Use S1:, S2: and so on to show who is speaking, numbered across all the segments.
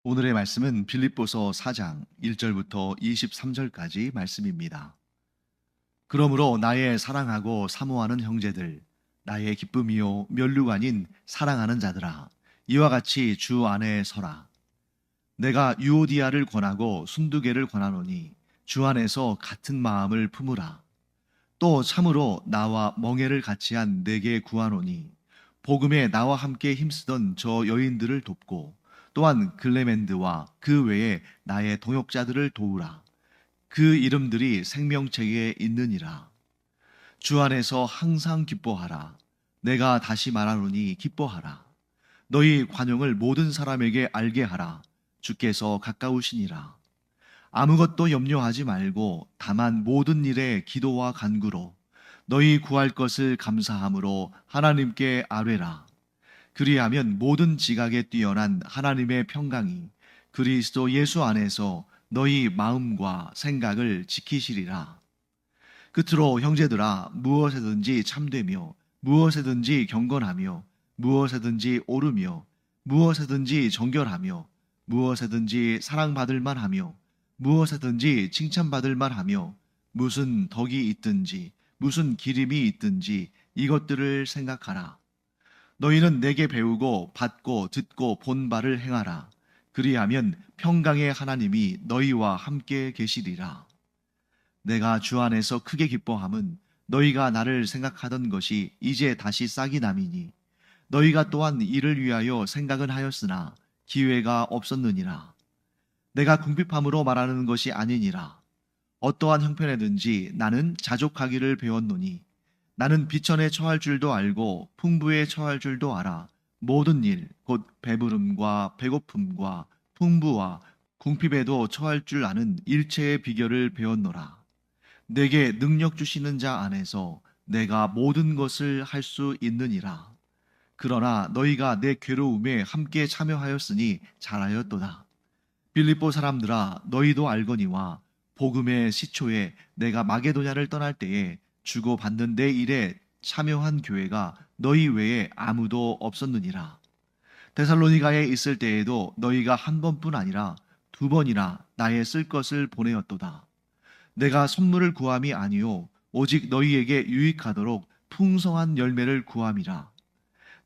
S1: 오늘의 말씀은 빌립보서 4장 1절부터 23절까지 말씀입니다. 그러므로 나의 사랑하고 사모하는 형제들, 나의 기쁨이요 면류가 아닌 사랑하는 자들아, 이와 같이 주 안에 서라. 내가 유오디아를 권하고 순두개를 권하노니 주 안에서 같은 마음을 품으라. 또 참으로 나와 멍에를 같이 한 내게 구하노니 복음에 나와 함께 힘쓰던 저 여인들을 돕고 또한 글레멘드와 그 외에 나의 동역자들을 도우라. 그 이름들이 생명책에 있느니라. 주 안에서 항상 기뻐하라. 내가 다시 말하노니 기뻐하라. 너희 관용을 모든 사람에게 알게 하라. 주께서 가까우시니라. 아무것도 염려하지 말고 다만 모든 일에 기도와 간구로 너희 구할 것을 감사함으로 하나님께 아뢰라. 그리하면 모든 지각에 뛰어난 하나님의 평강이 그리스도 예수 안에서 너희 마음과 생각을 지키시리라. 끝으로 형제들아, 무엇에든지 참되며 무엇에든지 경건하며 무엇에든지 옳으며 무엇에든지 정결하며 무엇에든지 사랑받을 만하며 무엇에든지 칭찬받을 만하며 무슨 덕이 있든지 무슨 기림이 있든지 이것들을 생각하라. 너희는 내게 배우고 받고 듣고 본 바를 행하라. 그리하면 평강의 하나님이 너희와 함께 계시리라. 내가 주 안에서 크게 기뻐함은 너희가 나를 생각하던 것이 이제 다시 싹이 남이니 너희가 또한 이를 위하여 생각은 하였으나 기회가 없었느니라. 내가 궁핍함으로 말하는 것이 아니니라. 어떠한 형편에든지 나는 자족하기를 배웠노니 나는 비천에 처할 줄도 알고 풍부에 처할 줄도 알아. 모든 일, 곧 배부름과 배고픔과 풍부와 궁핍에도 처할 줄 아는 일체의 비결을 배웠노라. 내게 능력 주시는 자 안에서 내가 모든 것을 할 수 있느니라. 그러나 너희가 내 괴로움에 함께 참여하였으니 잘하였도다. 빌립보 사람들아, 너희도 알거니와 복음의 시초에 내가 마게도냐를 떠날 때에 주고 받는 내 일에 참여한 교회가 너희 외에 아무도 없었느니라. 데살로니가에 있을 때에도 너희가 한 번뿐 아니라 두 번이나 나의 쓸 것을 보내었도다. 내가 선물을 구함이 아니요 오직 너희에게 유익하도록 풍성한 열매를 구함이라.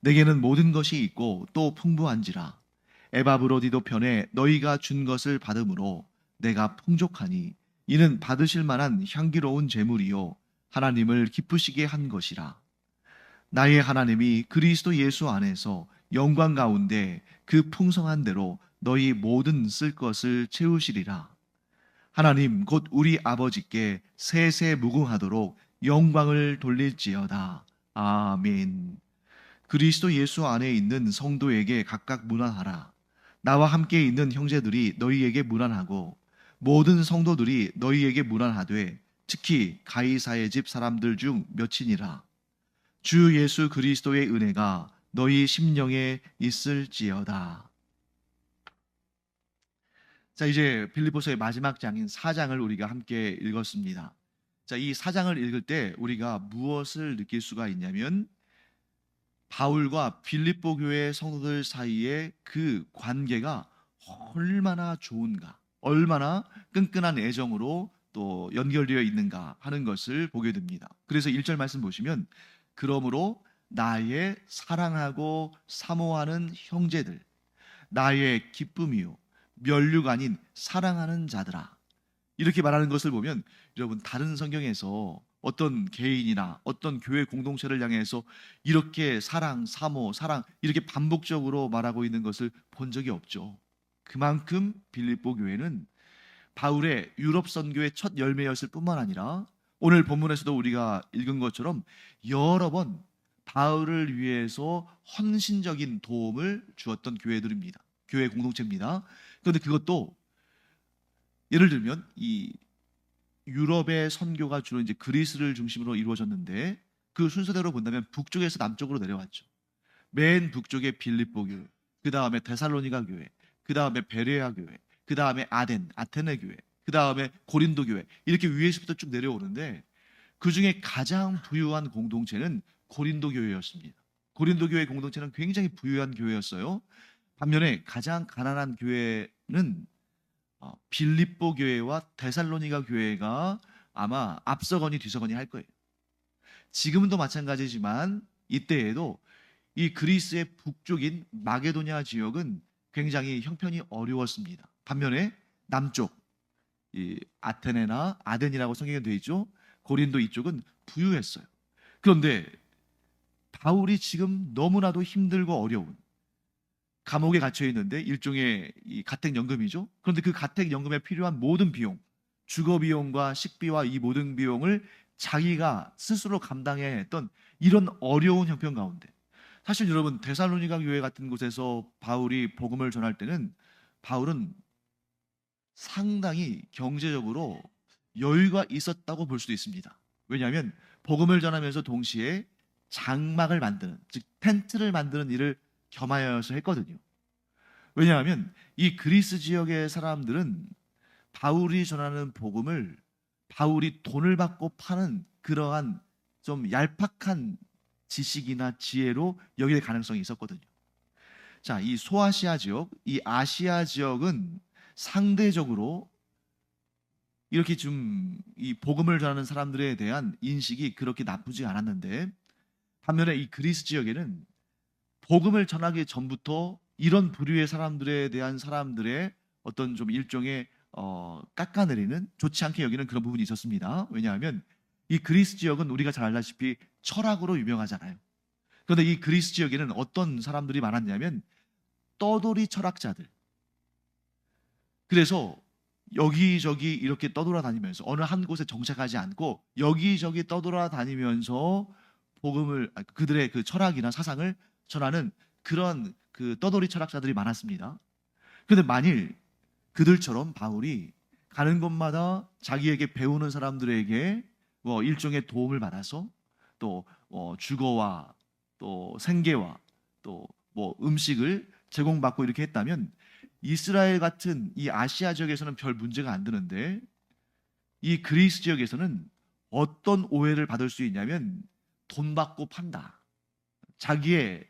S1: 내게는 모든 것이 있고 또 풍부한지라. 에바브로디도 편에 너희가 준 것을 받음으로 내가 풍족하니 이는 받으실 만한 향기로운 제물이요 하나님을 기쁘시게 한 것이라. 나의 하나님이 그리스도 예수 안에서 영광 가운데 그 풍성한 대로 너희 모든 쓸 것을 채우시리라. 하나님 곧 우리 아버지께 세세 무궁하도록 영광을 돌릴지어다. 아멘. 그리스도 예수 안에 있는 성도에게 각각 문안하라. 나와 함께 있는 형제들이 너희에게 문안하고 모든 성도들이 너희에게 문안하되 특히 가이사의 집 사람들 중 몇이니라. 주 예수 그리스도의 은혜가 너희 심령에 있을지어다. 자, 이제 빌립보서의 마지막 장인 4장을 우리가 함께 읽었습니다. 자, 이 4장을 읽을 때 우리가 무엇을 느낄 수가 있냐면 바울과 빌립보 교회 성도들 사이의 그 관계가 얼마나 좋은가, 얼마나 끈끈한 애정으로 또 연결되어 있는가 하는 것을 보게 됩니다. 그래서 1절 말씀 보시면 그러므로 나의 사랑하고 사모하는 형제들, 나의 기쁨이요 면류가 아닌 사랑하는 자들아, 이렇게 말하는 것을 보면 여러분 다른 성경에서 어떤 개인이나 어떤 교회 공동체를 향해서 이렇게 사랑, 사모, 사랑 이렇게 반복적으로 말하고 있는 것을 본 적이 없죠. 그만큼 빌립보 교회는 바울의 유럽 선교의 첫 열매였을 뿐만 아니라 오늘 본문에서도 우리가 읽은 것처럼 여러 번 바울을 위해서 헌신적인 도움을 주었던 교회들입니다. 교회 공동체입니다. 그런데 그것도 예를 들면 이 유럽의 선교가 주로 이제 그리스를 중심으로 이루어졌는데 그 순서대로 본다면 북쪽에서 남쪽으로 내려왔죠. 맨 북쪽에 빌립보 교회, 그 다음에 데살로니가 교회, 그 다음에 베레아 교회, 그 다음에 아테네 교회, 그 다음에 고린도 교회, 이렇게 위에서부터 쭉 내려오는데 그 중에 가장 부유한 공동체는 고린도 교회였습니다. 고린도 교회 공동체는 굉장히 부유한 교회였어요. 반면에 가장 가난한 교회는 빌립보 교회와 데살로니가 교회가 아마 앞서거니 뒤서거니 할 거예요. 지금도 마찬가지지만 이때에도 이 그리스의 북쪽인 마게도냐 지역은 굉장히 형편이 어려웠습니다. 반면에 남쪽 이 아테네나 아덴이라고 성경에 되어 있죠. 고린도 이쪽은 부유했어요. 그런데 바울이 지금 너무나도 힘들고 어려운 감옥에 갇혀 있는데 일종의 이 가택연금이죠. 그런데 그 가택연금에 필요한 모든 비용, 주거 비용과 식비와 이 모든 비용을 자기가 스스로 감당해야 했던 이런 어려운 형편 가운데, 사실 여러분 데살로니가 교회 같은 곳에서 바울이 복음을 전할 때는 바울은 상당히 경제적으로 여유가 있었다고 볼 수도 있습니다. 왜냐하면 복음을 전하면서 동시에 장막을 만드는, 즉 텐트를 만드는 일을 겸하여서 했거든요. 왜냐하면 이 그리스 지역의 사람들은 바울이 전하는 복음을 바울이 돈을 받고 파는 그러한 좀 얄팍한 지식이나 지혜로 여길 가능성이 있었거든요. 자, 이 소아시아 지역, 이 아시아 지역은 상대적으로 이렇게 좀 이 복음을 전하는 사람들에 대한 인식이 그렇게 나쁘지 않았는데, 반면에 이 그리스 지역에는 복음을 전하기 전부터 이런 부류의 사람들에 대한 사람들의 어떤 좀 일종의 깎아내리는, 좋지 않게 여기는 그런 부분이 있었습니다. 왜냐하면 이 그리스 지역은 우리가 잘 알다시피 철학으로 유명하잖아요. 그런데 이 그리스 지역에는 어떤 사람들이 많았냐면 떠돌이 철학자들. 그래서 여기저기 이렇게 떠돌아다니면서 어느 한 곳에 정착하지 않고 여기저기 떠돌아다니면서 복음을, 그들의 그 철학이나 사상을 전하는 그런 그 떠돌이 철학자들이 많았습니다. 그런데 만일 그들처럼 바울이 가는 곳마다 자기에게 배우는 사람들에게 일종의 도움을 받아서 또 주거와 또 생계와 또 음식을 제공받고 이렇게 했다면 이스라엘 같은 이 아시아 지역에서는 별 문제가 안 되는데, 이 그리스 지역에서는 어떤 오해를 받을 수 있냐면 돈 받고 판다. 자기의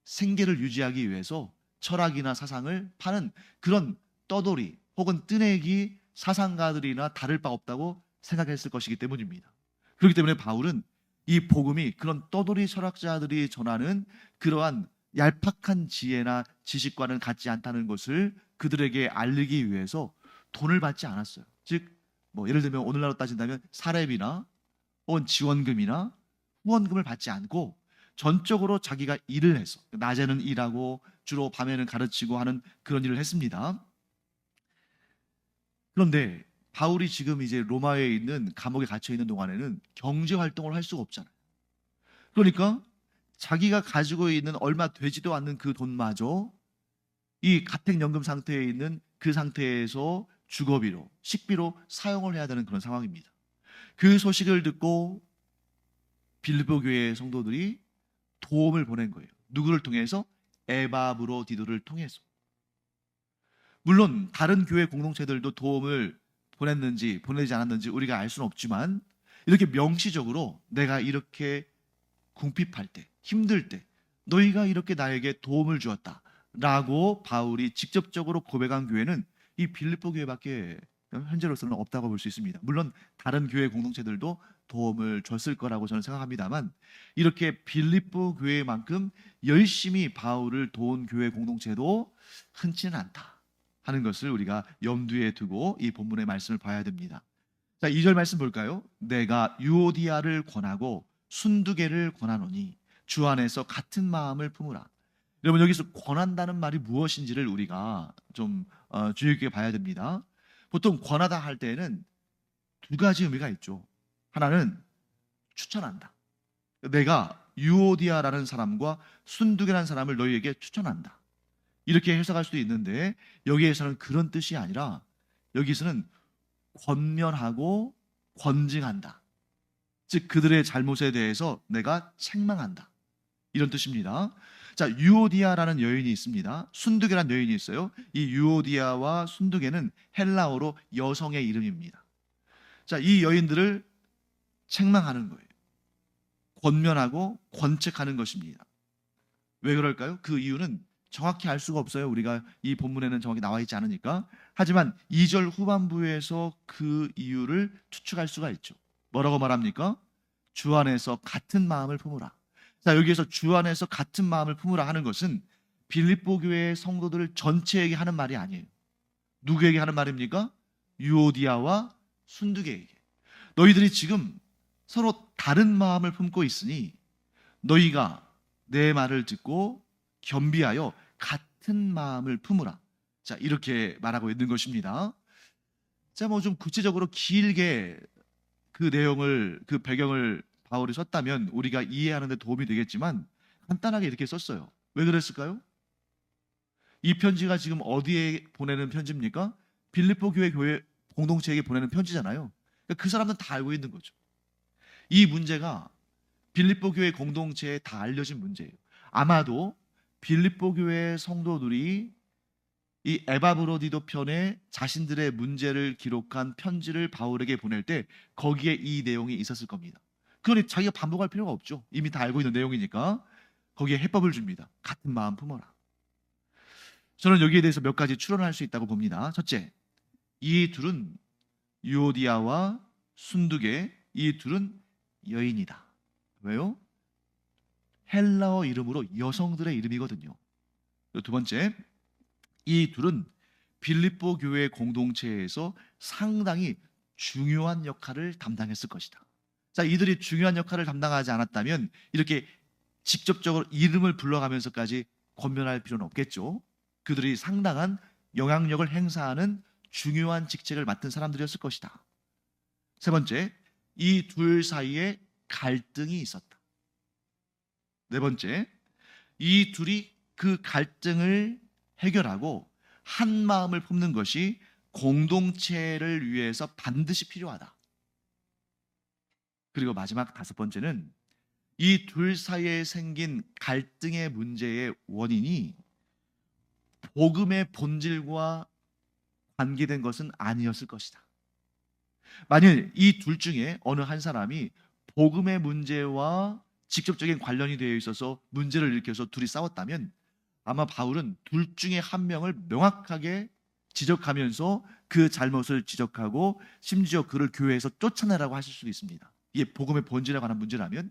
S1: 생계를 유지하기 위해서 철학이나 사상을 파는 그런 떠돌이 혹은 뜨내기 사상가들이나 다를 바 없다고 생각했을 것이기 때문입니다. 그렇기 때문에 바울은 이 복음이 그런 떠돌이 철학자들이 전하는 그러한 얄팍한 지혜나 지식과는 같지 않다는 것을 그들에게 알리기 위해서 돈을 받지 않았어요. 즉 예를 들면 오늘날로 따진다면 사례비나 혹은 지원금이나 후원금을 받지 않고 전적으로 자기가 일을 해서, 낮에는 일하고 주로 밤에는 가르치고 하는 그런 일을 했습니다. 그런데 바울이 지금 이제 로마에 있는 감옥에 갇혀 있는 동안에는 경제 활동을 할 수가 없잖아요. 그러니까 자기가 가지고 있는 얼마 되지도 않는 그 돈마저 이 가택연금 상태에 있는 그 상태에서 주거비로, 식비로 사용을 해야 되는 그런 상황입니다. 그 소식을 듣고 빌립보 교회의 성도들이 도움을 보낸 거예요. 누구를 통해서? 에바브로디도를 통해서. 물론 다른 교회 공동체들도 도움을 보냈는지 보내지 않았는지 우리가 알 수는 없지만, 이렇게 명시적으로 내가 이렇게 궁핍할 때, 힘들 때 너희가 이렇게 나에게 도움을 주었다 라고 바울이 직접적으로 고백한 교회는 이 빌립보 교회밖에 현재로서는 없다고 볼 수 있습니다. 물론 다른 교회 공동체들도 도움을 줬을 거라고 저는 생각합니다만, 이렇게 빌립보 교회만큼 열심히 바울을 도운 교회 공동체도 흔치는 않다 하는 것을 우리가 염두에 두고 이 본문의 말씀을 봐야 됩니다. 자, 2절 말씀 볼까요? 내가 유오디아를 권하고 순두개를 권하노니 주 안에서 같은 마음을 품으라. 여러분, 여기서 권한다는 말이 무엇인지를 우리가 좀 주의 깊게 봐야 됩니다. 보통 권하다 할 때에는 두 가지 의미가 있죠. 하나는 추천한다. 내가 유오디아라는 사람과 순두개라는 사람을 너희에게 추천한다. 이렇게 해석할 수도 있는데, 여기에서는 그런 뜻이 아니라 여기서는 권면하고 권징한다. 즉 그들의 잘못에 대해서 내가 책망한다. 이런 뜻입니다. 자, 유오디아라는 여인이 있습니다. 순두개라는 여인이 있어요. 이 유오디아와 순두개는 헬라어로 여성의 이름입니다. 자, 이 여인들을 책망하는 거예요. 권면하고 권책하는 것입니다. 왜 그럴까요? 그 이유는 정확히 알 수가 없어요. 우리가 이 본문에는 정확히 나와 있지 않으니까. 하지만 2절 후반부에서 그 이유를 추측할 수가 있죠. 뭐라고 말합니까? 주 안에서 같은 마음을 품으라. 자, 여기에서 주 안에서 같은 마음을 품으라 하는 것은 빌립보 교회의 성도들 전체에게 하는 말이 아니에요. 누구에게 하는 말입니까? 유오디아와 순두계에게. 너희들이 지금 서로 다른 마음을 품고 있으니 너희가 내 말을 듣고 겸비하여 같은 마음을 품으라. 자, 이렇게 말하고 있는 것입니다. 자, 뭐 좀 구체적으로 길게 그 내용을, 그 배경을 바울이 썼다면 우리가 이해하는 데 도움이 되겠지만 간단하게 이렇게 썼어요. 왜 그랬을까요? 이 편지가 지금 어디에 보내는 편지입니까? 빌립보 교회 공동체에게 보내는 편지잖아요. 그러니까 그 사람들은 다 알고 있는 거죠. 이 문제가 빌립보 교회 공동체에 다 알려진 문제예요. 아마도 빌립보 교회 성도들이 이 에바브로디도 편에 자신들의 문제를 기록한 편지를 바울에게 보낼 때 거기에 이 내용이 있었을 겁니다. 그러니 자기가 반복할 필요가 없죠. 이미 다 알고 있는 내용이니까 거기에 해법을 줍니다. 같은 마음 품어라. 저는 여기에 대해서 몇 가지 추론할 수 있다고 봅니다. 첫째, 이 둘은 유오디아와 순두계, 이 둘은 여인이다. 왜요? 헬라어 이름으로 여성들의 이름이거든요. 두 번째, 이 둘은 빌립보 교회 공동체에서 상당히 중요한 역할을 담당했을 것이다. 자, 이들이 중요한 역할을 담당하지 않았다면 이렇게 직접적으로 이름을 불러가면서까지 권면할 필요는 없겠죠. 그들이 상당한 영향력을 행사하는 중요한 직책을 맡은 사람들이었을 것이다. 세 번째, 이 둘 사이에 갈등이 있었다. 네 번째, 이 둘이 그 갈등을 해결하고 한 마음을 품는 것이 공동체를 위해서 반드시 필요하다. 그리고 마지막 다섯 번째는 이 둘 사이에 생긴 갈등의 문제의 원인이 복음의 본질과 관계된 것은 아니었을 것이다. 만일 이 둘 중에 어느 한 사람이 복음의 문제와 직접적인 관련이 되어 있어서 문제를 일으켜서 둘이 싸웠다면 아마 바울은 둘 중에 한 명을 명확하게 지적하면서 그 잘못을 지적하고 심지어 그를 교회에서 쫓아내라고 하실 수도 있습니다. 이게 복음의 본질에 관한 문제라면.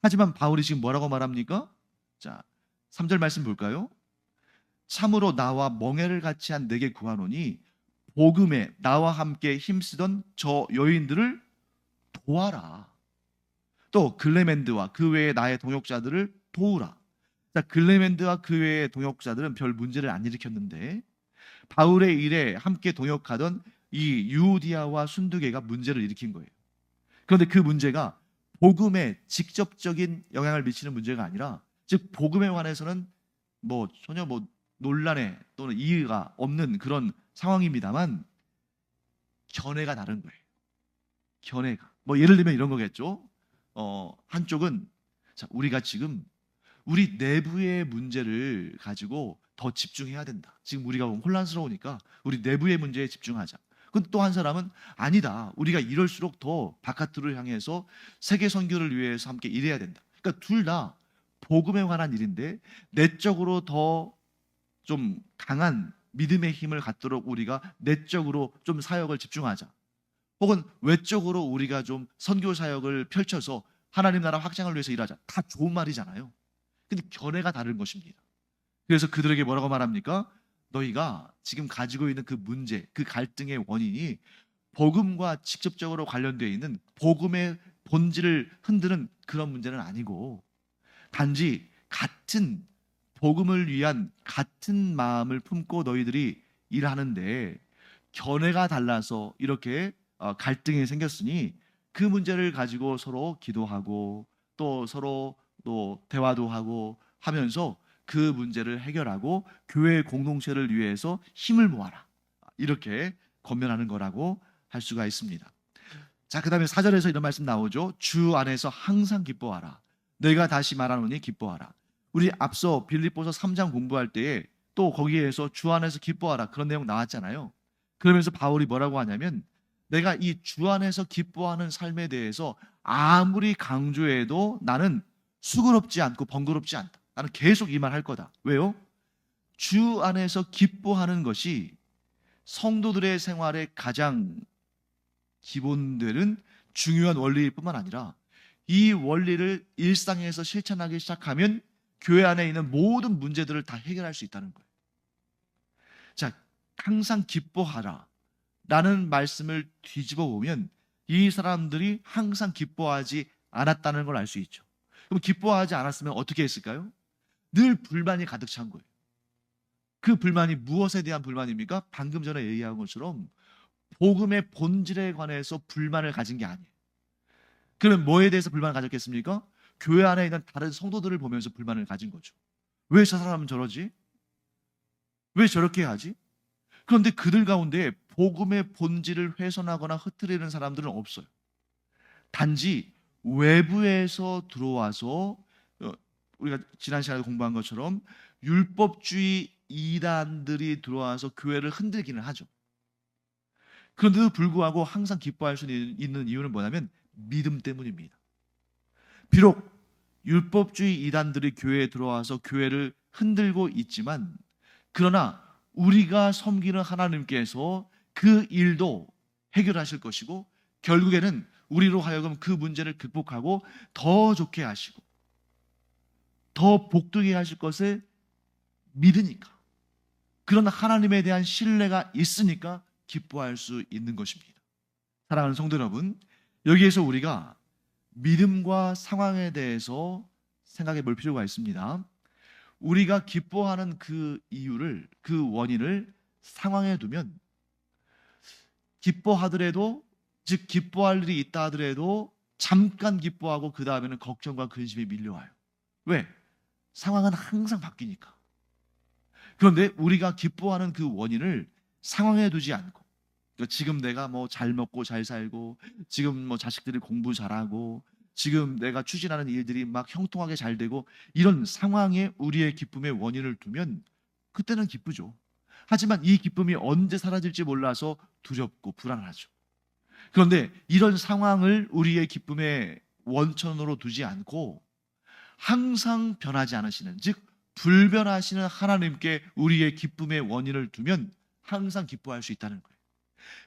S1: 하지만 바울이 지금 뭐라고 말합니까? 자, 3절 말씀 볼까요? 참으로 나와 멍에를 같이 한 내게 구하노니 복음에 나와 함께 힘쓰던 저 여인들을 도와라. 또 글레멘드와 그 외의 나의 동역자들을 도우라. 자, 글레멘드와 그 외의 동역자들은 별 문제를 안 일으켰는데 바울의 일에 함께 동역하던 이 유오디아와 순두계가 문제를 일으킨 거예요. 그런데 그 문제가 복음에 직접적인 영향을 미치는 문제가 아니라, 즉 복음에 관해서는 전혀 논란에 또는 이의가 없는 그런 상황입니다만 견해가 다른 거예요. 견해가 예를 들면 이런 거겠죠. 한쪽은 자, 우리가 지금 우리 내부의 문제를 가지고 더 집중해야 된다. 지금 우리가 혼란스러우니까 우리 내부의 문제에 집중하자. 근데 또 한 사람은 아니다. 우리가 이럴수록 더 바깥으로 향해서 세계 선교를 위해서 함께 일해야 된다. 그러니까 둘 다 복음에 관한 일인데 내적으로 더 좀 강한 믿음의 힘을 갖도록 우리가 내적으로 좀 사역을 집중하자. 혹은 외적으로 우리가 좀 선교 사역을 펼쳐서 하나님 나라 확장을 위해서 일하자. 다 좋은 말이잖아요. 근데 견해가 다른 것입니다. 그래서 그들에게 뭐라고 말합니까? 너희가 지금 가지고 있는 그 문제, 그 갈등의 원인이 복음과 직접적으로 관련되어 있는 복음의 본질을 흔드는 그런 문제는 아니고 단지 같은 복음을 위한 같은 마음을 품고 너희들이 일하는데 견해가 달라서 이렇게 갈등이 생겼으니 그 문제를 가지고 서로 기도하고 또 서로 또 대화도 하고 하면서 그 문제를 해결하고 교회 공동체를 위해서 힘을 모아라. 이렇게 권면하는 거라고 할 수가 있습니다. 자, 그 다음에 4절에서 이런 말씀 나오죠. 주 안에서 항상 기뻐하라. 내가 다시 말하노니 기뻐하라. 우리 앞서 빌립보서 3장 공부할 때에 또 거기에서 주 안에서 기뻐하라 그런 내용 나왔잖아요. 그러면서 바울이 뭐라고 하냐면 내가 이 주 안에서 기뻐하는 삶에 대해서 아무리 강조해도 나는 수고롭지 않고 번거롭지 않다. 나는 계속 이 말 할 거다. 왜요? 주 안에서 기뻐하는 것이 성도들의 생활의 가장 기본되는 중요한 원리일 뿐만 아니라 이 원리를 일상에서 실천하기 시작하면 교회 안에 있는 모든 문제들을 다 해결할 수 있다는 거예요. 자, 항상 기뻐하라 라는 말씀을 뒤집어 보면 이 사람들이 항상 기뻐하지 않았다는 걸 알 수 있죠. 그럼 기뻐하지 않았으면 어떻게 했을까요? 늘 불만이 가득 찬 거예요. 그 불만이 무엇에 대한 불만입니까? 방금 전에 얘기한 것처럼 복음의 본질에 관해서 불만을 가진 게 아니에요. 그럼 뭐에 대해서 불만을 가졌겠습니까? 교회 안에 있는 다른 성도들을 보면서 불만을 가진 거죠. 왜 저 사람은 저러지? 왜 저렇게 하지? 그런데 그들 가운데 복음의 본질을 훼손하거나 흐트리는 사람들은 없어요. 단지 외부에서 들어와서 우리가 지난 시간에 공부한 것처럼 율법주의 이단들이 들어와서 교회를 흔들기는 하죠. 그런데도 불구하고 항상 기뻐할 수 있는 이유는 뭐냐면 믿음 때문입니다. 비록 율법주의 이단들이 교회에 들어와서 교회를 흔들고 있지만 그러나 우리가 섬기는 하나님께서 그 일도 해결하실 것이고 결국에는 우리로 하여금 그 문제를 극복하고 더 좋게 하시고 더 복되게 하실 것을 믿으니까, 그런 하나님에 대한 신뢰가 있으니까 기뻐할 수 있는 것입니다. 사랑하는 성도 여러분, 여기에서 우리가 믿음과 상황에 대해서 생각해 볼 필요가 있습니다. 우리가 기뻐하는 그 이유를, 그 원인을 상황에 두면 기뻐하더라도, 즉 기뻐할 일이 있다 하더라도 잠깐 기뻐하고 그 다음에는 걱정과 근심이 밀려와요. 왜? 상황은 항상 바뀌니까. 그런데 우리가 기뻐하는 그 원인을 상황에 두지 않고, 그러니까 지금 내가 뭐 잘 먹고 잘 살고, 지금 뭐 자식들이 공부 잘하고, 지금 내가 추진하는 일들이 막 형통하게 잘 되고, 이런 상황에 우리의 기쁨의 원인을 두면 그때는 기쁘죠. 하지만 이 기쁨이 언제 사라질지 몰라서 두렵고 불안하죠. 그런데 이런 상황을 우리의 기쁨의 원천으로 두지 않고 항상 변하지 않으시는, 즉 불변하시는 하나님께 우리의 기쁨의 원인을 두면 항상 기뻐할 수 있다는 거예요.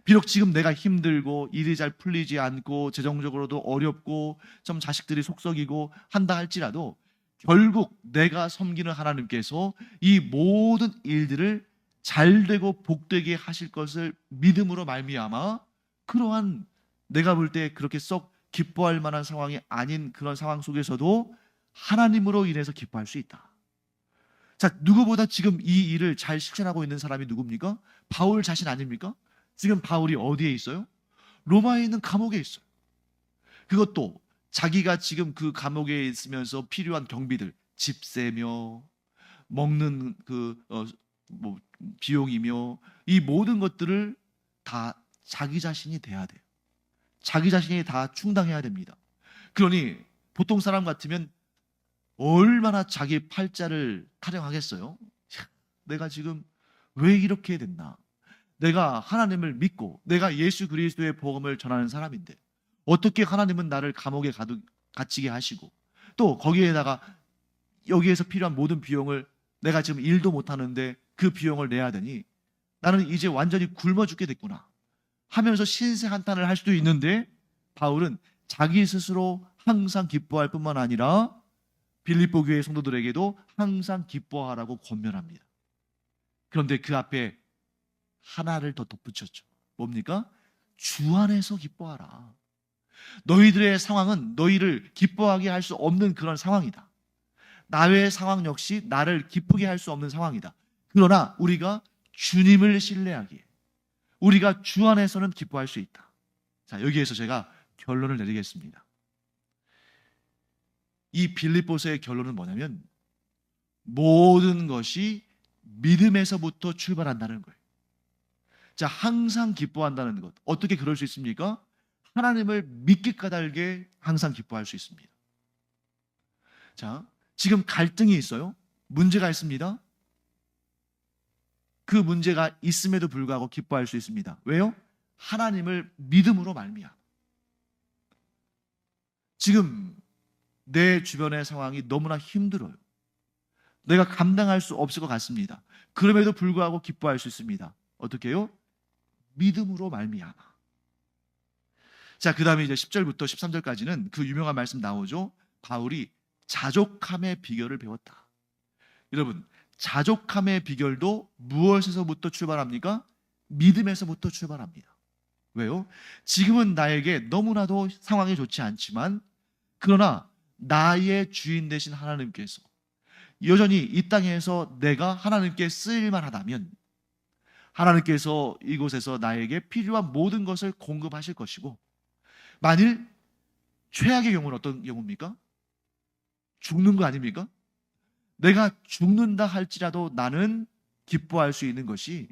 S1: 비록 지금 내가 힘들고 일이 잘 풀리지 않고 재정적으로도 어렵고 좀 자식들이 속썩이고 한다 할지라도 결국 내가 섬기는 하나님께서 이 모든 일들을 잘 되고 복되게 하실 것을 믿음으로 말미암아 그러한 내가 볼 때 그렇게 썩 기뻐할 만한 상황이 아닌 그런 상황 속에서도 하나님으로 인해서 기뻐할 수 있다. 자, 누구보다 지금 이 일을 잘 실천하고 있는 사람이 누굽니까? 바울 자신 아닙니까? 지금 바울이 어디에 있어요? 로마에 있는 감옥에 있어요. 그것도 자기가 지금 그 감옥에 있으면서 필요한 경비들, 집세며 먹는 뭐 비용이며 이 모든 것들을 다 자기 자신이 돼야 돼요. 자기 자신이 다 충당해야 됩니다. 그러니 보통 사람 같으면 얼마나 자기 팔자를 타령하겠어요? 내가 지금 왜 이렇게 됐나? 내가 하나님을 믿고 내가 예수 그리스도의 복음을 전하는 사람인데 어떻게 하나님은 나를 감옥에 갇히게 하시고 또 거기에다가 여기에서 필요한 모든 비용을 내가 지금 일도 못하는데 그 비용을 내야 되니 나는 이제 완전히 굶어 죽게 됐구나 하면서 신세 한탄을 할 수도 있는데, 바울은 자기 스스로 항상 기뻐할 뿐만 아니라 빌립보 교회 성도들에게도 항상 기뻐하라고 권면합니다. 그런데 그 앞에 하나를 더 덧붙였죠. 뭡니까? 주 안에서 기뻐하라. 너희들의 상황은 너희를 기뻐하게 할 수 없는 그런 상황이다. 나의 상황 역시 나를 기쁘게 할 수 없는 상황이다. 그러나 우리가 주님을 신뢰하기에 우리가 주 안에서는 기뻐할 수 있다. 자, 여기에서 제가 결론을 내리겠습니다. 이 빌립보서의 결론은 뭐냐면 모든 것이 믿음에서부터 출발한다는 거예요. 자, 항상 기뻐한다는 것. 어떻게 그럴 수 있습니까? 하나님을 믿기 까닭에 항상 기뻐할 수 있습니다. 자, 지금 갈등이 있어요. 문제가 있습니다. 그 문제가 있음에도 불구하고 기뻐할 수 있습니다. 왜요? 하나님을 믿음으로 말미암아. 지금 내 주변의 상황이 너무나 힘들어요. 내가 감당할 수 없을 것 같습니다. 그럼에도 불구하고 기뻐할 수 있습니다. 어떻게 해요? 믿음으로 말미암아. 자, 그 다음에 이제 10절부터 13절까지는 그 유명한 말씀 나오죠. 바울이 자족함의 비결을 배웠다. 여러분, 자족함의 비결도 무엇에서부터 출발합니까? 믿음에서부터 출발합니다. 왜요? 지금은 나에게 너무나도 상황이 좋지 않지만, 그러나 나의 주인 되신 하나님께서 여전히 이 땅에서 내가 하나님께 쓰일만 하다면 하나님께서 이곳에서 나에게 필요한 모든 것을 공급하실 것이고, 만일 최악의 경우는 어떤 경우입니까? 죽는 거 아닙니까? 내가 죽는다 할지라도 나는 기뻐할 수 있는 것이,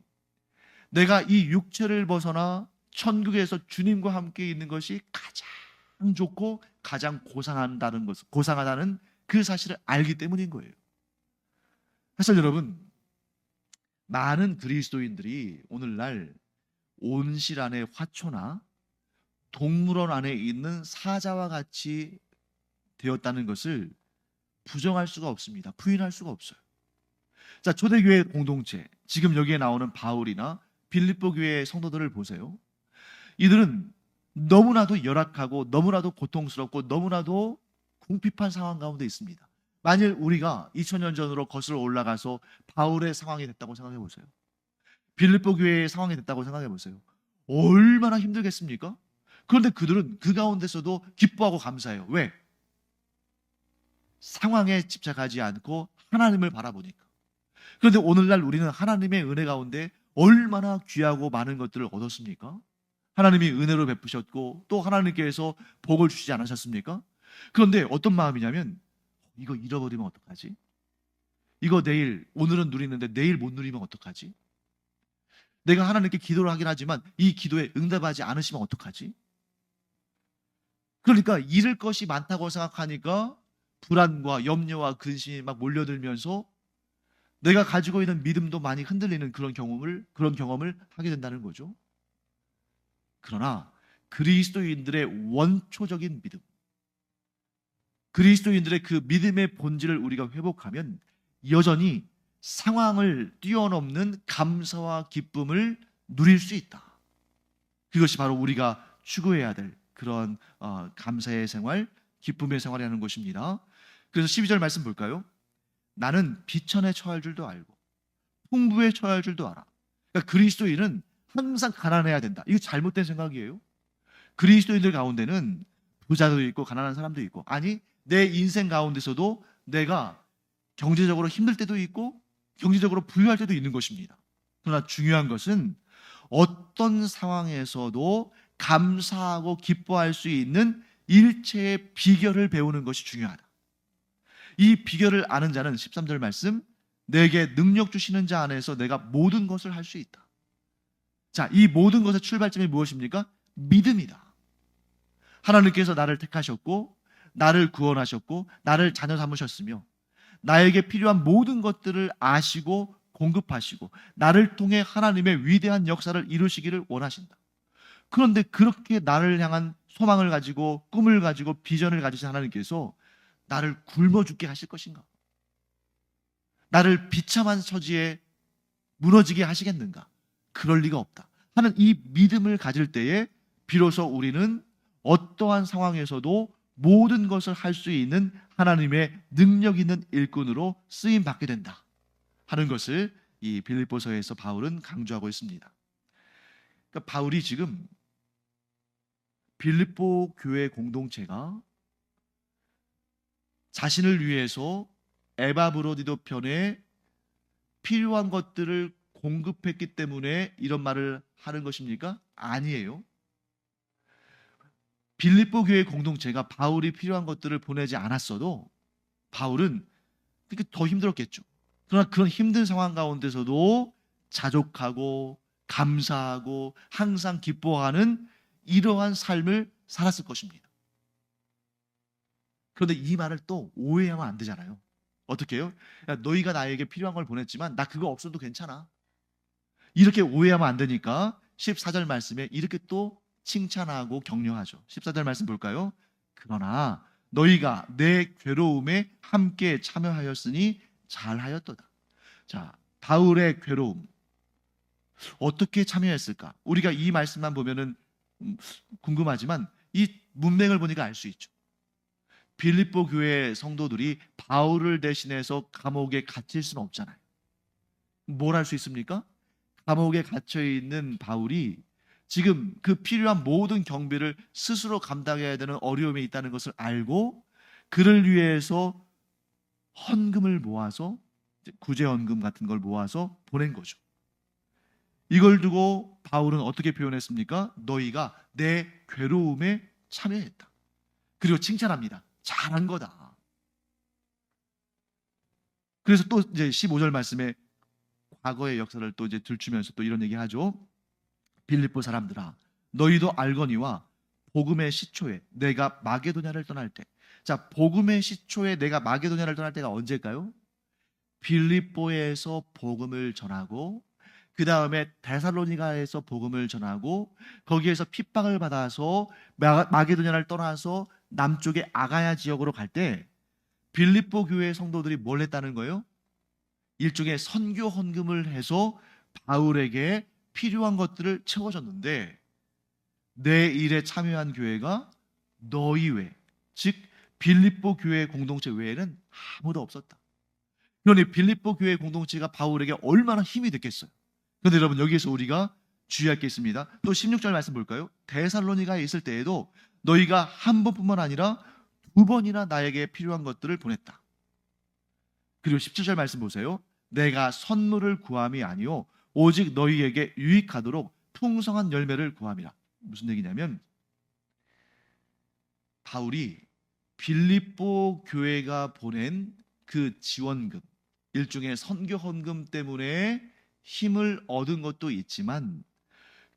S1: 내가 이 육체를 벗어나 천국에서 주님과 함께 있는 것이 가장 좋고 가장 고상하다는 그 사실을 알기 때문인 거예요. 사실 여러분, 많은 그리스도인들이 오늘날 온실 안의 화초나 동물원 안에 있는 사자와 같이 되었다는 것을 부정할 수가 없습니다. 부인할 수가 없어요. 자, 초대교회 공동체, 지금 여기에 나오는 바울이나 빌립보 교회의 성도들을 보세요. 이들은 너무나도 열악하고 너무나도 고통스럽고 너무나도 궁핍한 상황 가운데 있습니다. 만일 우리가 2000년 전으로 거슬러 올라가서 바울의 상황이 됐다고 생각해 보세요. 빌립보 교회의 상황이 됐다고 생각해 보세요. 얼마나 힘들겠습니까? 그런데 그들은 그 가운데서도 기뻐하고 감사해요. 왜? 상황에 집착하지 않고 하나님을 바라보니까. 그런데 오늘날 우리는 하나님의 은혜 가운데 얼마나 귀하고 많은 것들을 얻었습니까? 하나님이 은혜로 베푸셨고 또 하나님께서 복을 주시지 않으셨습니까? 그런데 어떤 마음이냐면, 이거 잃어버리면 어떡하지? 이거 오늘은 누리는데 내일 못 누리면 어떡하지? 내가 하나님께 기도를 하긴 하지만 이 기도에 응답하지 않으시면 어떡하지? 그러니까 잃을 것이 많다고 생각하니까 불안과 염려와 근심이 막 몰려들면서 내가 가지고 있는 믿음도 많이 흔들리는 그런 경험을 하게 된다는 거죠. 그러나 그리스도인들의 원초적인 믿음, 그리스도인들의 그 믿음의 본질을 우리가 회복하면 여전히 상황을 뛰어넘는 감사와 기쁨을 누릴 수 있다. 그것이 바로 우리가 추구해야 될 그런 감사의 생활, 기쁨의 생활이라는 것입니다. 그래서 12절 말씀 볼까요? 나는 비천에 처할 줄도 알고 풍부에 처할 줄도 알아. 그러니까 그리스도인은 항상 가난해야 된다. 이거 잘못된 생각이에요. 그리스도인들 가운데는 부자도 있고 가난한 사람도 있고, 아니 내 인생 가운데서도 내가 경제적으로 힘들 때도 있고 경제적으로 부유할 때도 있는 것입니다. 그러나 중요한 것은 어떤 상황에서도 감사하고 기뻐할 수 있는 일체의 비결을 배우는 것이 중요하다. 이 비결을 아는 자는 13절 말씀, 내게 능력 주시는 자 안에서 내가 모든 것을 할 수 있다. 자, 이 모든 것의 출발점이 무엇입니까? 믿음이다. 하나님께서 나를 택하셨고 나를 구원하셨고 나를 자녀 삼으셨으며 나에게 필요한 모든 것들을 아시고 공급하시고 나를 통해 하나님의 위대한 역사를 이루시기를 원하신다. 그런데 그렇게 나를 향한 소망을 가지고 꿈을 가지고 비전을 가지신 하나님께서 나를 굶어 죽게 하실 것인가? 나를 비참한 처지에 무너지게 하시겠는가? 그럴 리가 없다 하는 이 믿음을 가질 때에 비로소 우리는 어떠한 상황에서도 모든 것을 할 수 있는 하나님의 능력 있는 일꾼으로 쓰임 받게 된다 하는 것을 이 빌립보서에서 바울은 강조하고 있습니다. 그러니까 바울이 지금 빌립보 교회 공동체가 자신을 위해서 에바브로디도 편에 필요한 것들을 공급했기 때문에 이런 말을 하는 것입니까? 아니에요. 빌립보 교회 공동체가 바울이 필요한 것들을 보내지 않았어도 바울은 그렇게 더 힘들었겠죠. 그러나 그런 힘든 상황 가운데서도 자족하고 감사하고 항상 기뻐하는 이러한 삶을 살았을 것입니다. 그런데 이 말을 또 오해하면 안 되잖아요. 어떻게 해요? 야, 너희가 나에게 필요한 걸 보냈지만 나 그거 없어도 괜찮아. 이렇게 오해하면 안 되니까 14절 말씀에 이렇게 또 칭찬하고 격려하죠. 14절 말씀 볼까요? 그러나 너희가 내 괴로움에 함께 참여하였으니 잘하였도다. 자, 바울의 괴로움 어떻게 참여했을까? 우리가 이 말씀만 보면은 궁금하지만 이 문맥을 보니까 알 수 있죠. 빌립보 교회 성도들이 바울을 대신해서 감옥에 갇힐 수는 없잖아요. 뭘 할 수 있습니까? 감옥에 갇혀 있는 바울이 지금 그 필요한 모든 경비를 스스로 감당해야 되는 어려움이 있다는 것을 알고 그를 위해서 헌금을 모아서 구제 헌금 같은 걸 모아서 보낸 거죠. 이걸 두고 바울은 어떻게 표현했습니까? 너희가 내 괴로움에 참여했다. 그리고 칭찬합니다. 잘한 거다. 그래서 또 이제 15절 말씀에 과거의 역사를 또 이제 들추면서 또 이런 얘기 하죠. 빌립보 사람들아, 너희도 알거니와 복음의 시초에 내가 마게도냐를 떠날 때. 자, 복음의 시초에 내가 마게도냐를 떠날 때가 언제일까요? 빌립보에서 복음을 전하고 그 다음에 데살로니가에서 복음을 전하고 거기에서 핍박을 받아서 마게도냐를 떠나서 남쪽의 아가야 지역으로 갈 때 빌립보 교회 성도들이 뭘 했다는 거예요? 일종의 선교 헌금을 해서 바울에게 필요한 것들을 채워줬는데 내 일에 참여한 교회가 너희 외, 즉 빌립보 교회 공동체 외에는 아무도 없었다. 그러니 빌립보 교회 공동체가 바울에게 얼마나 힘이 됐겠어요. 그런데 여러분 여기에서 우리가 주의할 게 있습니다. 또 16절 말씀 볼까요? 데살로니가에 있을 때에도 너희가 한 번뿐만 아니라 두 번이나 나에게 필요한 것들을 보냈다. 그리고 17절 말씀 보세요. 내가 선물을 구함이 아니요 오직 너희에게 유익하도록 풍성한 열매를 구함이라. 무슨 얘기냐면 바울이 빌립보 교회가 보낸 그 지원금, 일종의 선교 헌금 때문에 힘을 얻은 것도 있지만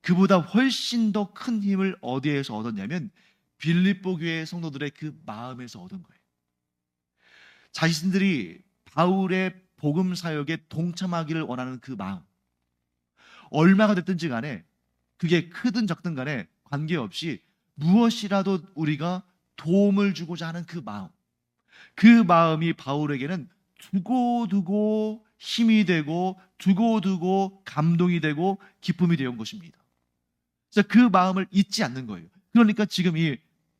S1: 그보다 훨씬 더 큰 힘을 어디에서 얻었냐면 빌립보 교회 성도들의 그 마음에서 얻은 거예요. 자신들이 바울의 복음 사역에 동참하기를 원하는 그 마음, 얼마가 됐든지 간에 그게 크든 적든 간에 관계없이 무엇이라도 우리가 도움을 주고자 하는 그 마음, 그 마음이 바울에게는 두고두고 힘이 되고 두고두고 감동이 되고 기쁨이 되어 온 것입니다. 그래서 그 마음을 잊지 않는 거예요. 그러니까 지금 이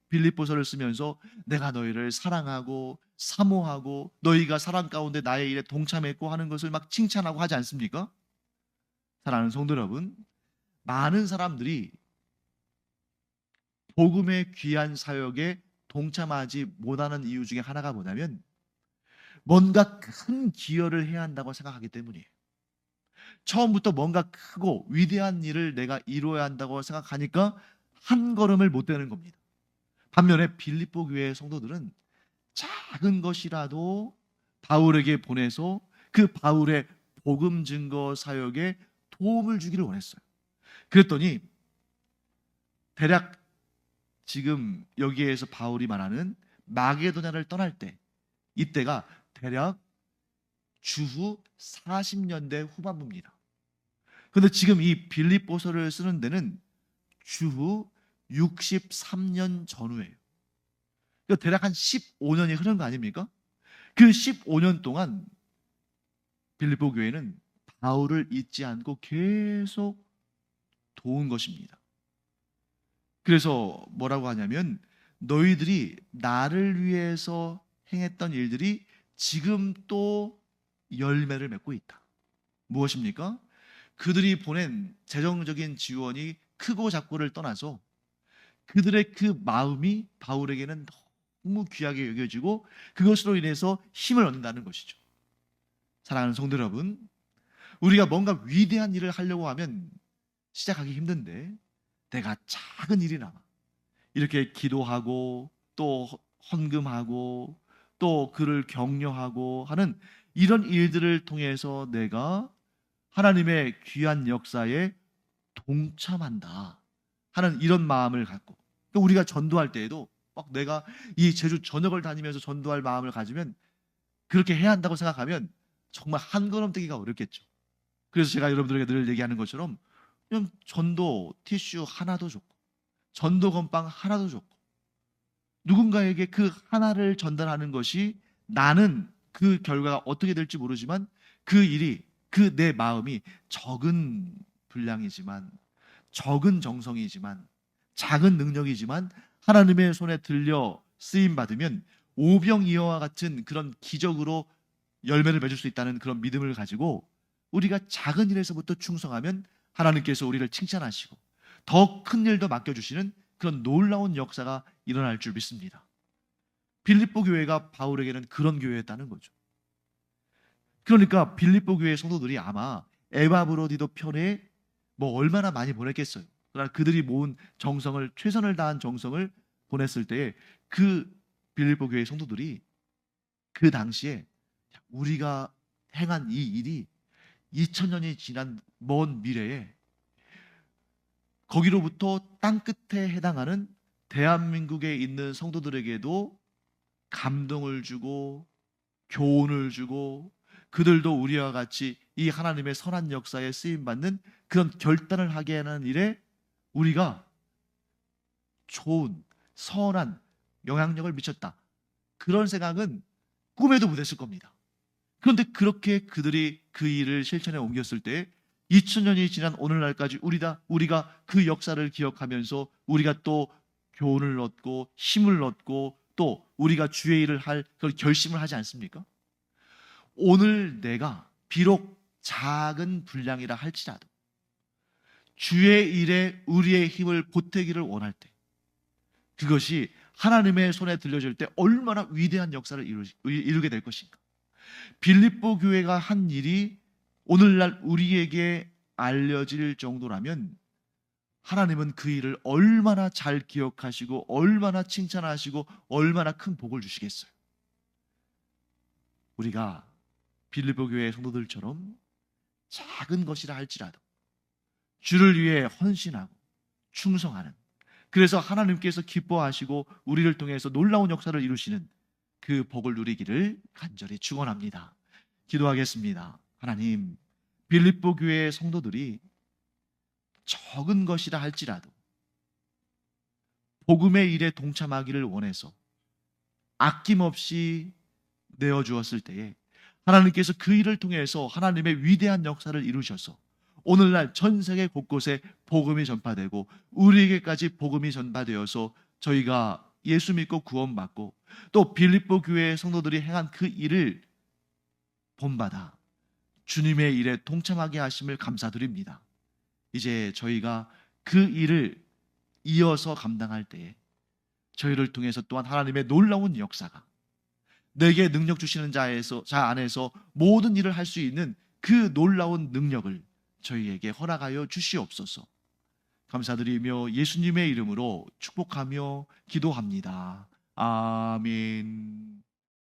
S1: 빌립보서를 쓰면서 내가 너희를 사랑하고 사모하고 너희가 사랑 가운데 나의 일에 동참했고 하는 것을 막 칭찬하고 하지 않습니까? 사랑하는 성도 여러분, 많은 사람들이 복음의 귀한 사역에 동참하지 못하는 이유 중에 하나가 뭐냐면 뭔가 큰 기여를 해야 한다고 생각하기 때문이에요. 처음부터 뭔가 크고 위대한 일을 내가 이루어야 한다고 생각하니까 한 걸음을 못 떼는 겁니다. 반면에 빌립보 교회의 성도들은 작은 것이라도 바울에게 보내서 그 바울의 복음 증거 사역에 도움을 주기를 원했어요. 그랬더니 대략 지금 여기에서 바울이 말하는 마게도냐를 떠날 때, 이때가 대략 주후 40년대 후반부입니다. 그런데 지금 이 빌립보서를 쓰는 데는 주후 63년 전후예요. 그러니까 대략 한 15년이 흐른 거 아닙니까? 그 15년 동안 빌립보 교회는 바울을 잊지 않고 계속 도운 것입니다. 그래서 뭐라고 하냐면 너희들이 나를 위해서 행했던 일들이 지금 또 열매를 맺고 있다. 무엇입니까? 그들이 보낸 재정적인 지원이 크고 작고를 떠나서 그들의 그 마음이 바울에게는 너무 귀하게 여겨지고 그것으로 인해서 힘을 얻는다는 것이죠. 사랑하는 성도 여러분, 우리가 뭔가 위대한 일을 하려고 하면 시작하기 힘든데 내가 작은 일이나 이렇게 기도하고 또 헌금하고 또 그를 격려하고 하는 이런 일들을 통해서 내가 하나님의 귀한 역사에 동참한다 하는 이런 마음을 갖고 우리가 전도할 때에도 막 내가 이 제주 전역을 다니면서 전도할 마음을 가지면 그렇게 해야 한다고 생각하면 정말 한 걸음 떼기가 어렵겠죠. 그래서 제가 여러분들에게 늘 얘기하는 것처럼 그냥 전도 티슈 하나도 좋고 전도 건빵 하나도 좋고 누군가에게 그 하나를 전달하는 것이 나는 그 결과가 어떻게 될지 모르지만 그 일이, 그 내 마음이 적은 분량이지만, 적은 정성이지만, 작은 능력이지만 하나님의 손에 들려 쓰임 받으면 오병이어와 같은 그런 기적으로 열매를 맺을 수 있다는 그런 믿음을 가지고 우리가 작은 일에서부터 충성하면 하나님께서 우리를 칭찬하시고 더 큰 일도 맡겨주시는 그런 놀라운 역사가 일어날 줄 믿습니다. 빌립보 교회가 바울에게는 그런 교회였다는 거죠. 그러니까 빌립보 교회 성도들이 아마 에바브로디도 편에 뭐 얼마나 많이 보냈겠어요. 그러나 그들이 모은 정성을, 최선을 다한 정성을 보냈을 때에 그 빌립보 교회 성도들이 그 당시에 우리가 행한 이 일이 2000년이 지난 먼 미래에 거기로부터 땅끝에 해당하는 대한민국에 있는 성도들에게도 감동을 주고 교훈을 주고 그들도 우리와 같이 이 하나님의 선한 역사에 쓰임받는 그런 결단을 하게 하는 일에 우리가 좋은 선한 영향력을 미쳤다. 그런 생각은 꿈에도 못했을 겁니다. 그런데 그렇게 그들이 그 일을 실천에 옮겼을 때 2000년이 지난 오늘날까지 우리가 그 역사를 기억하면서 우리가 또 교훈을 얻고 힘을 얻고 또 우리가 주의 일을 할 그런 결심을 하지 않습니까? 오늘 내가 비록 작은 분량이라 할지라도 주의 일에 우리의 힘을 보태기를 원할 때 그것이 하나님의 손에 들려질 때 얼마나 위대한 역사를 이루게 될 것인가. 빌립보 교회가 한 일이 오늘날 우리에게 알려질 정도라면 하나님은 그 일을 얼마나 잘 기억하시고 얼마나 칭찬하시고 얼마나 큰 복을 주시겠어요. 우리가 빌립보 교회 성도들처럼 작은 것이라 할지라도 주를 위해 헌신하고 충성하는, 그래서 하나님께서 기뻐하시고 우리를 통해서 놀라운 역사를 이루시는 그 복을 누리기를 간절히 축원합니다. 기도하겠습니다. 하나님, 빌립보 교회의 성도들이 적은 것이라 할지라도 복음의 일에 동참하기를 원해서 아낌없이 내어주었을 때에 하나님께서 그 일을 통해서 하나님의 위대한 역사를 이루셔서 오늘날 전 세계 곳곳에 복음이 전파되고 우리에게까지 복음이 전파되어서 저희가 예수 믿고 구원받고 또 빌립보 교회의 성도들이 행한 그 일을 본받아 주님의 일에 동참하게 하심을 감사드립니다. 이제 저희가 그 일을 이어서 감당할 때에 저희를 통해서 또한 하나님의 놀라운 역사가 내게 능력 주시는 자 안에서 모든 일을 할 수 있는 그 놀라운 능력을 저희에게 허락하여 주시옵소서. 감사드리며 예수님의 이름으로 축복하며 기도합니다. 아멘.